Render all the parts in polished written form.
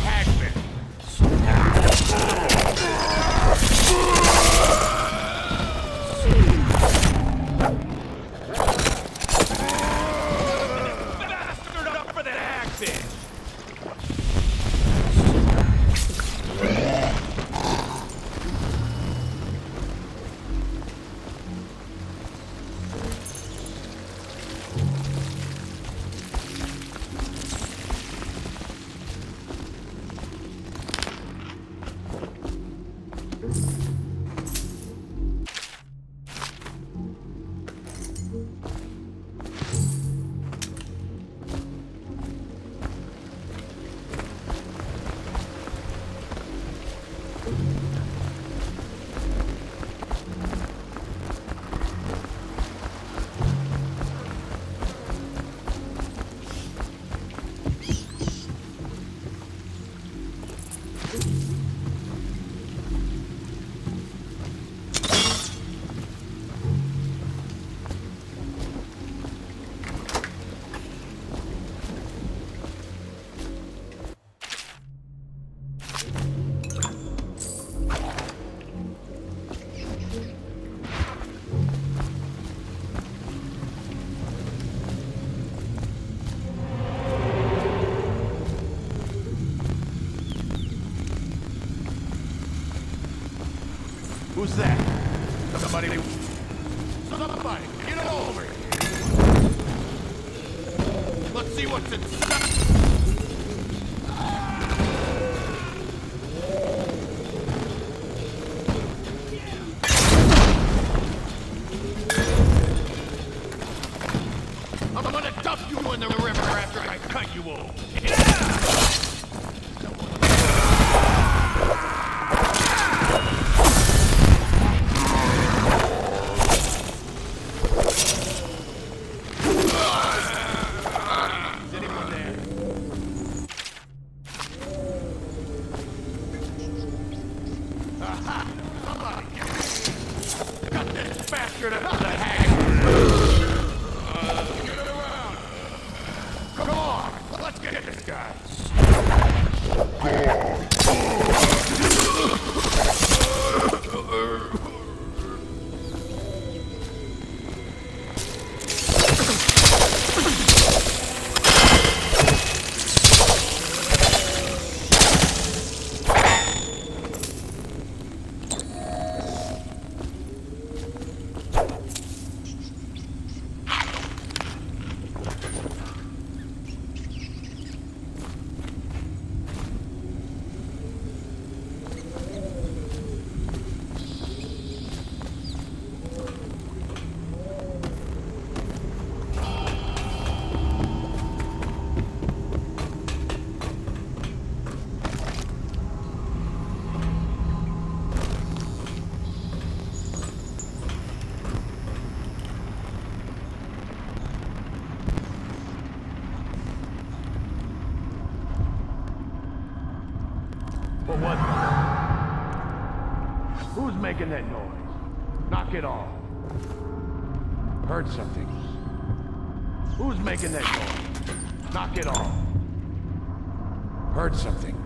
hagman. Bastard up for that hagfish! Who's that? Somebody, get over here. Let's see what's inside. I'm gonna dump you in the river after I cut you off. What was it? Who's making that noise? Knock it off. Heard something. Who's making that noise? Knock it off. Heard something.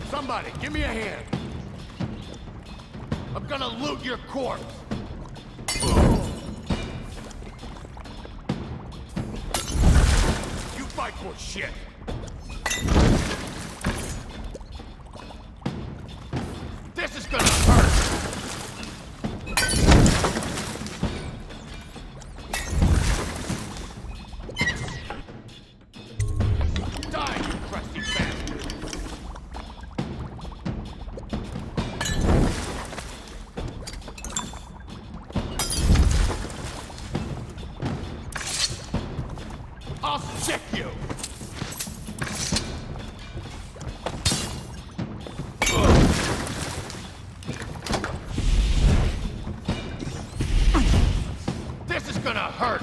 Somebody, give me a hand. I'm gonna loot your corpse. You fight for shit. This is gonna hurt. Die, you crusty bastard. I'll sick you! This is gonna hurt!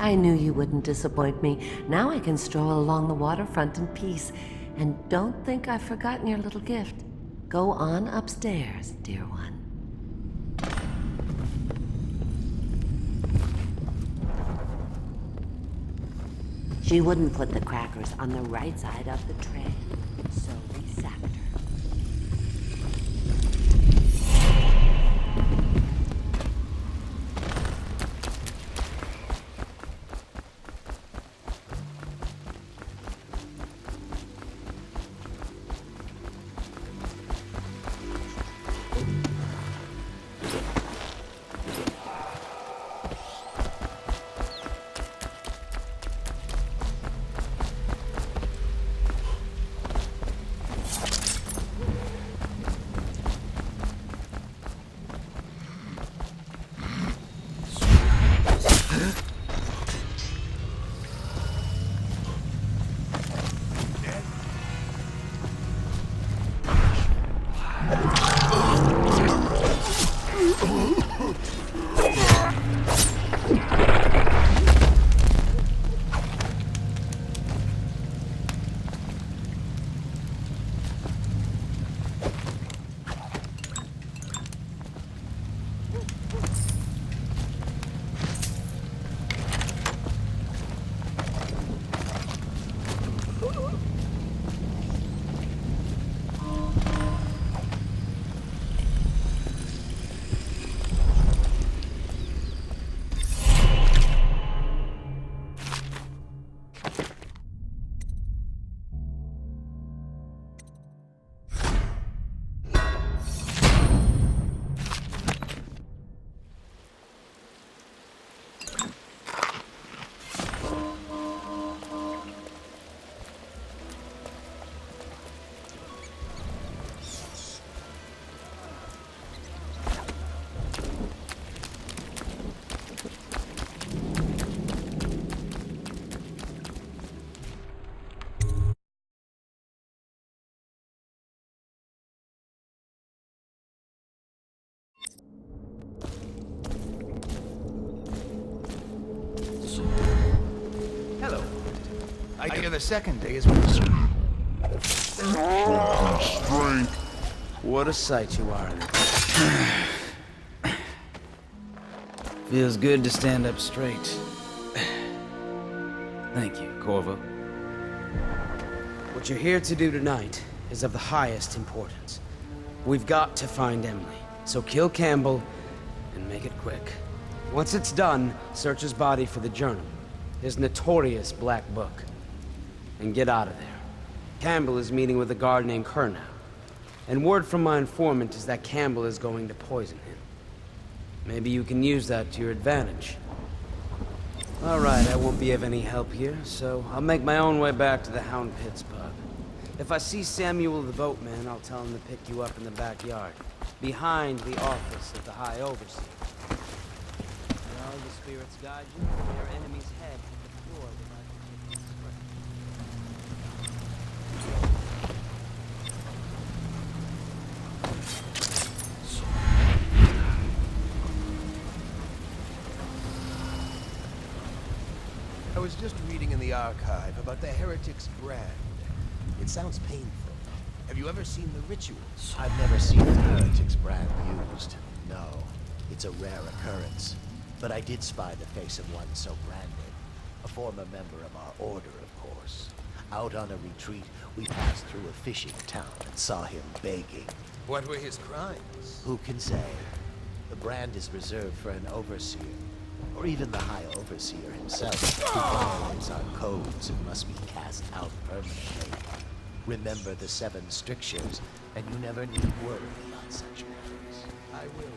I knew you wouldn't disappoint me. Now I can stroll along the waterfront in peace. And don't think I've forgotten your little gift. Go on upstairs, dear one. She wouldn't put the crackers on the right side of the tray, so we sacked her. I hear the second day is with Strength. What a sight you are. Feels good to stand up straight. Thank you, Corvo. What you're here to do tonight is of the highest importance. We've got to find Emily, so kill Campbell and make it quick. Once it's done, search his body for the journal, his notorious black book, and get out of there. Campbell is meeting with a guard named Kurnow. And word from my informant is that Campbell is going to poison him. Maybe you can use that to your advantage. Alright, I won't be of any help here, so I'll make my own way back to the Hound Pits pub. If I see Samuel the boatman, I'll tell him to pick you up in the backyard, behind the office of the High Overseer. May all the spirits guide you, and your enemy's head hit the floor without you taking a scratch. I was just reading in the archive about the Heretic's brand. It sounds painful. Have you ever seen the rituals? I've never seen the Heretic's brand used. No, it's a rare occurrence. But I did spy the face of one so branded. A former member of our order, of course. Out on a retreat, we passed through a fishing town and saw him begging. What were his crimes? Who can say? The brand is reserved for an overseer. Or even the High Overseer himself, who violates our codes and must be cast out permanently. Remember the 7 strictures, and you never need worry about such matters. I will.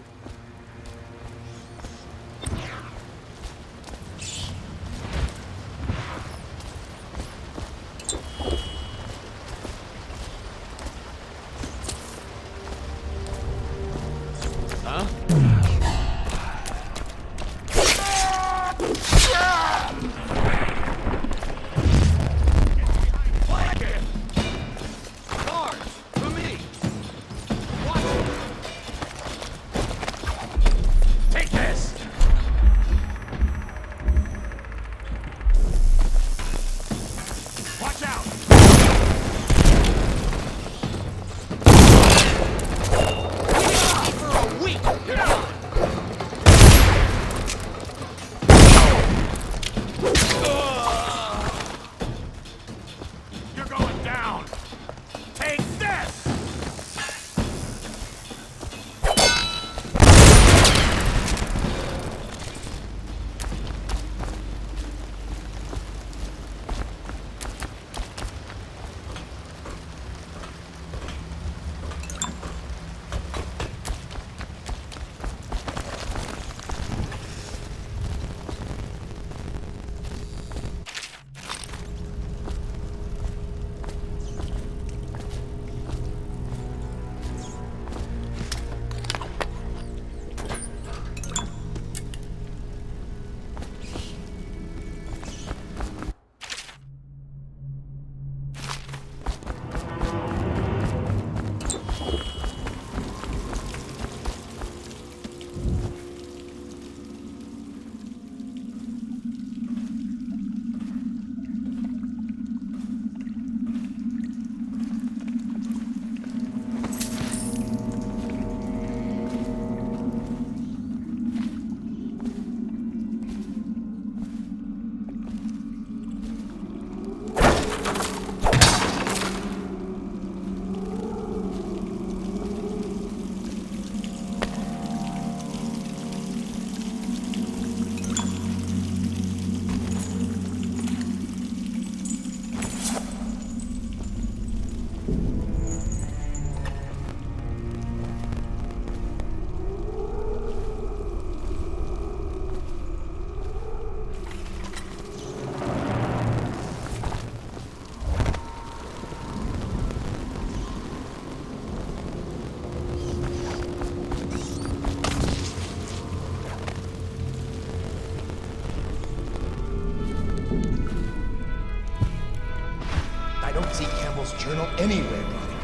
Journal anywhere, brother.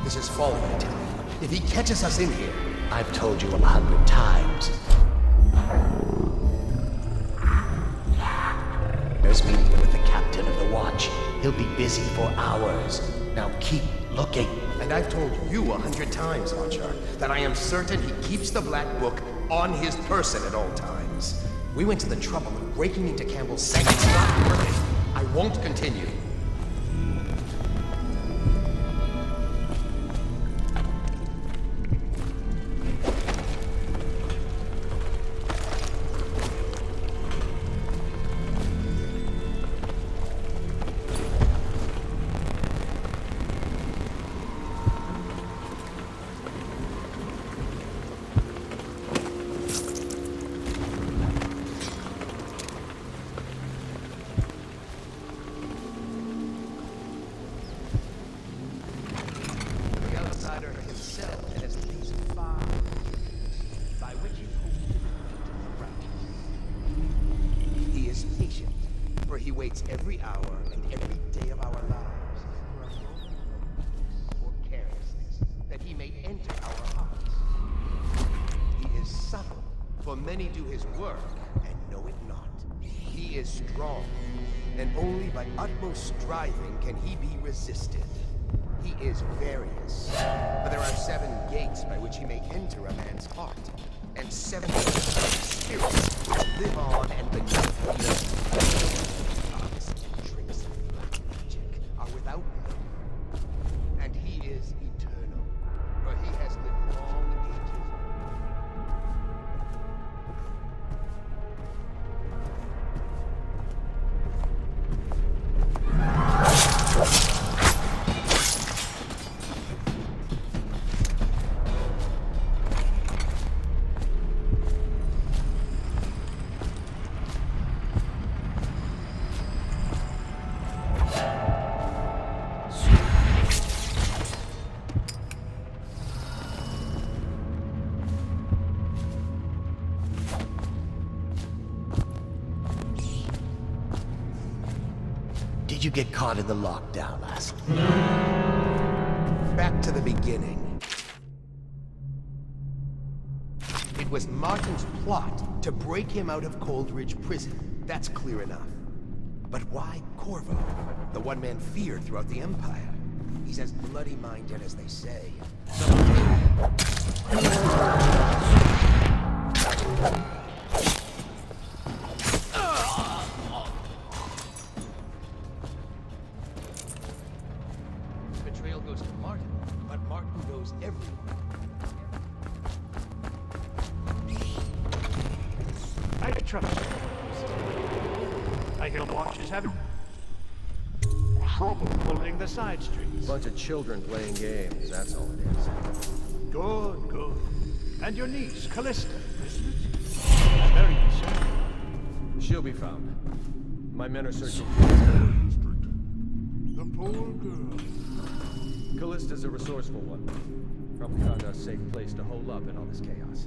This is folly, I tell you. If he catches us in here... I've told you 100 times. There's meeting with the captain of the watch. He'll be busy for hours. Now keep looking. And I've told you 100 times, Archer, that I am certain he keeps the Black Book on his person at all times. We went to the trouble of breaking into Campbell's safe. It's not worth it. I won't continue. every hour and every day of our lives for a moment or carelessness, that he may enter our hearts. He is subtle, for many do his work and know it not. He is strong, and only by utmost striving can he be resisted. He is various, for there are 7 gates by which he may enter a man's heart, and 7 spirits which live on and beneath the earth. Arts and tricks of black magic are without number, and he is eternal, for he has lived long ages. Did you get caught in the lockdown last night? Back to the beginning. It was Martin's plot to break him out of Coldridge Prison. That's clear enough. But why Corvo? The one man feared throughout the Empire. He's as bloody-minded as they say. Betrayal goes to Martin, but Martin goes everywhere. I trust you. I hear the watch is having trouble pulling the side streets. Bunch of children playing games, that's all it is. Good, good. And your niece, Callista, isn't it? Very concerned. She'll be found. My men are searching. The poor girl. Callista's a resourceful one. Probably found a safe place to hole up in all this chaos.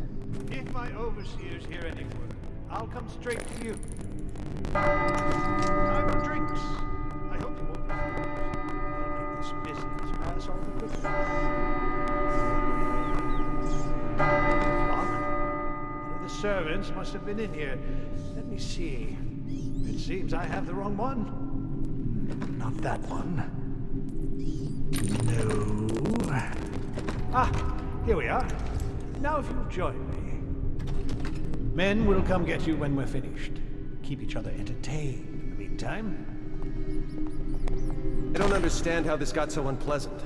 If my overseers hear any word, I'll come straight to you. Time for drinks. I hope you won't refuse. It'll make this business pass all the quicker. One of the servants must have been in here. Let me see. It seems I have the wrong one. Not that one. No. Ah, here we are. Now if you'll join me. Men will come get you when we're finished. Keep each other entertained in the meantime. I don't understand how this got so unpleasant.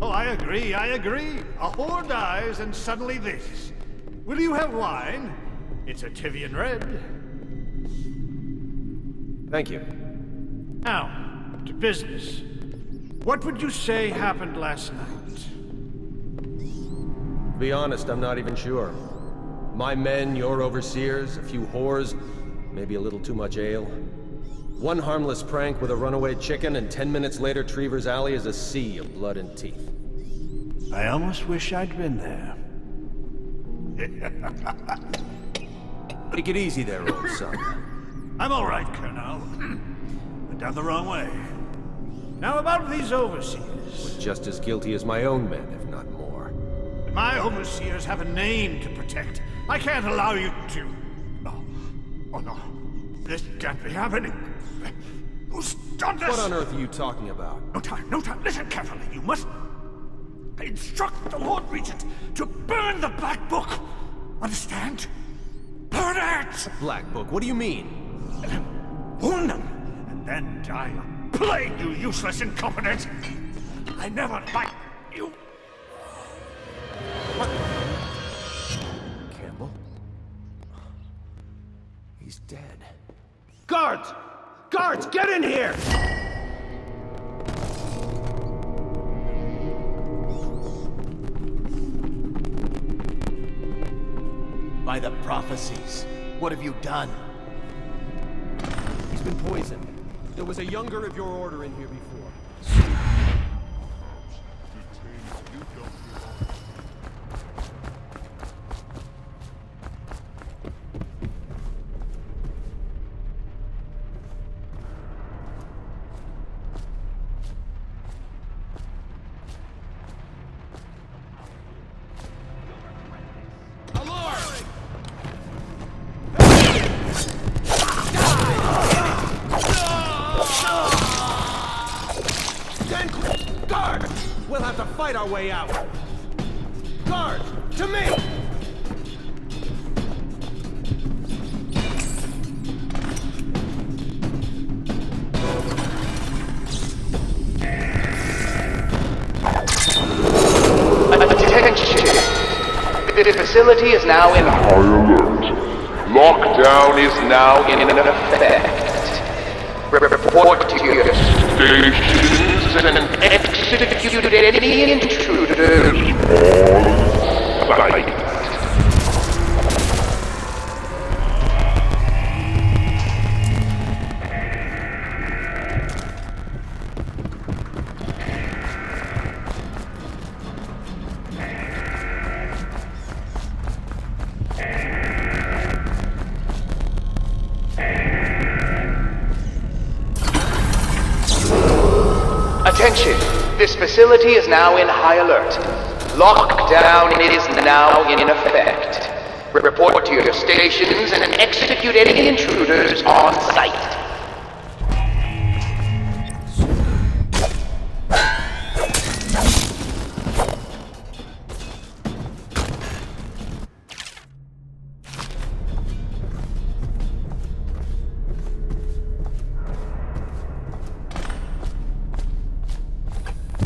Oh, I agree, I agree. A whore dies and suddenly this. Will you have wine? It's a Tivian red. Thank you. Now, to business. What would you say happened last night? To be honest, I'm not even sure. My men, your overseers, a few whores, maybe a little too much ale. One harmless prank with a runaway chicken, and 10 minutes later, Trevor's Alley is a sea of blood and teeth. I almost wish I'd been there. Take it easy there, old son. I'm all right, Colonel. Went down the wrong way. Now about these overseers. Just as guilty as my own men, if not more. My overseers have a name to protect. I can't allow you to... Oh, oh no. This can't be happening. Who's done this? What on earth are you talking about? No time, no time. Listen carefully. You must instruct the Lord Regent to burn the Black Book. Understand? Burn it! Black Book, what do you mean? Burn them, and then die a plague, you useless incompetent! I never liked you. Campbell? He's dead. Guards! Guards, get in here! By the prophecies, what have you done? He's been poisoned. There was a younger of your order in here before. Stand clear! Guard! We'll have to fight our way out! Guard! To me! Attention! The facility is now in High alert. Lockdown is now in effect. Report to your stations and execute any intruders on site. Attention! This facility is now in high alert. Lockdown is now in effect. Report to your stations and execute any intruders on site.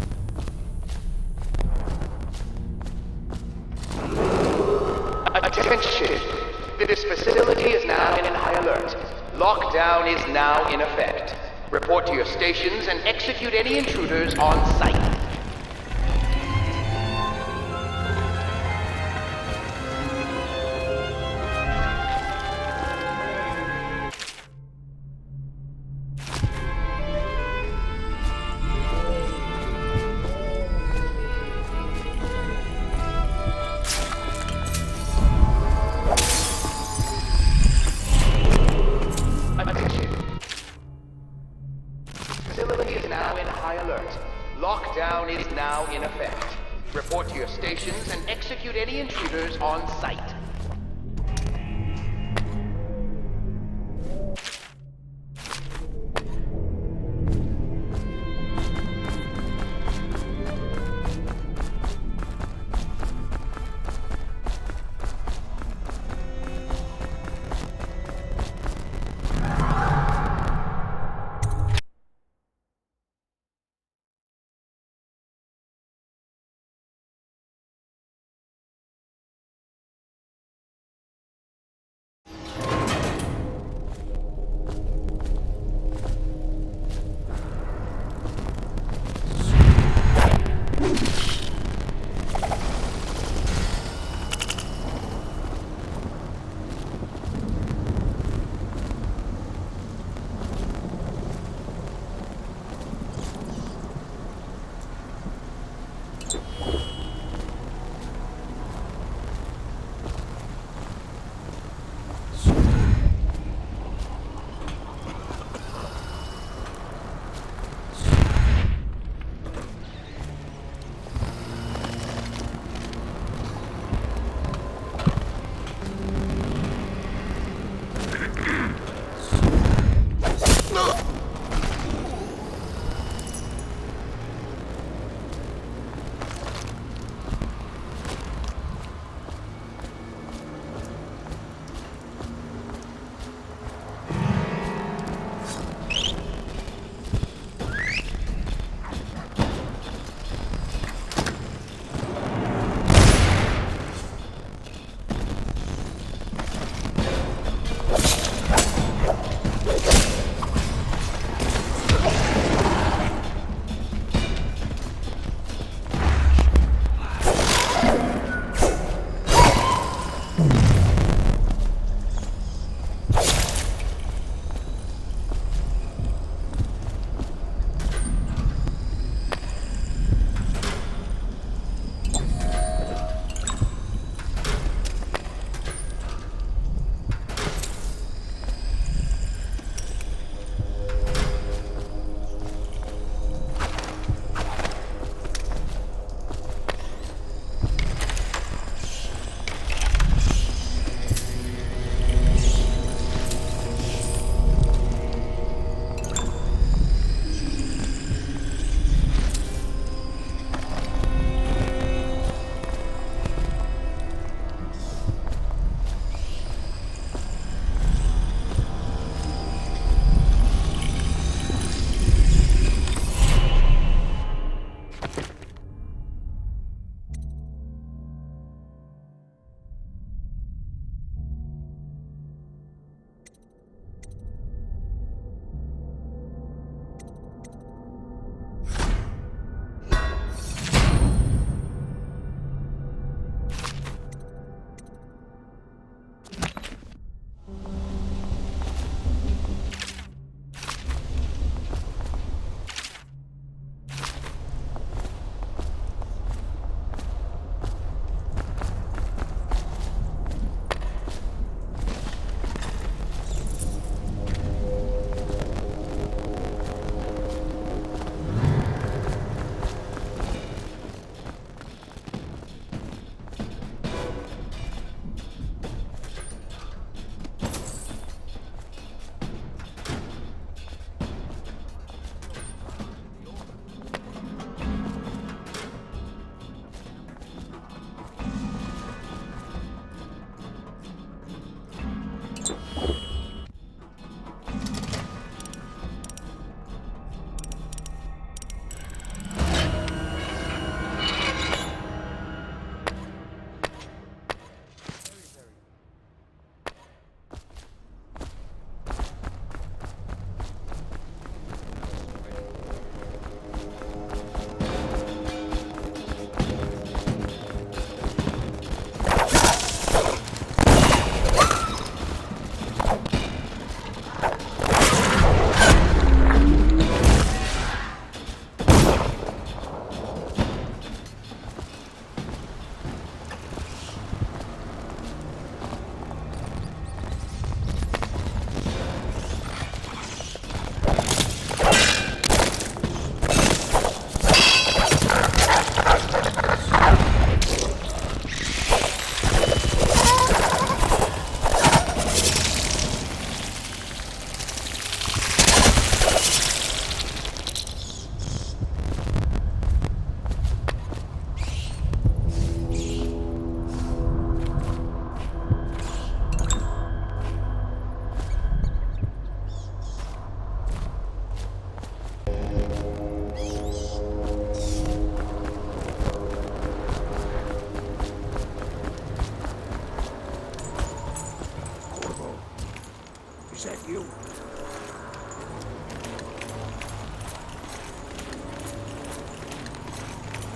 Attention! This facility is now in high alert. Lockdown is now in effect. Report to your stations and execute any intruders on site. Facility is now in high alert. Lockdown is now in effect. Report to your stations and execute any intruders on site.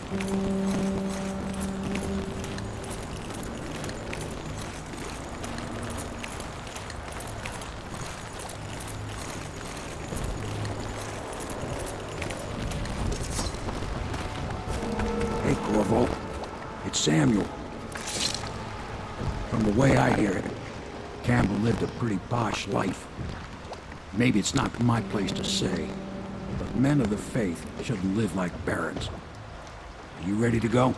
Hey, Corvo. It's Samuel. From the way I hear it, Campbell lived a pretty posh life. Maybe it's not my place to say, but men of the faith shouldn't live like barons. Are you ready to go?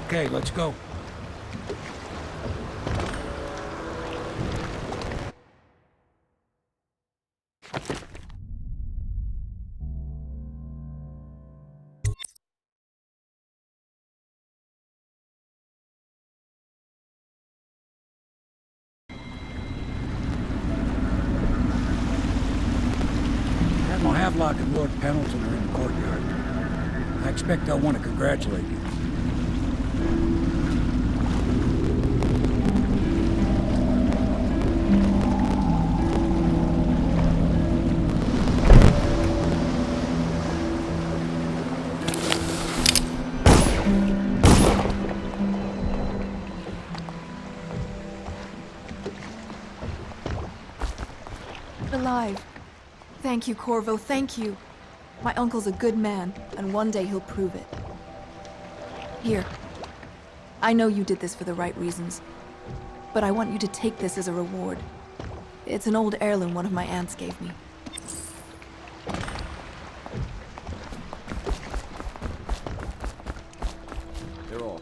Okay, let's go. Admiral Havelock and Lord Pendleton are in the courtyard. I expect they'll want to congratulate you. Alive. Thank you, Corvo, thank you. My uncle's a good man, and one day he'll prove it. Here. I know you did this for the right reasons, but I want you to take this as a reward. It's an old heirloom one of my aunts gave me. They're all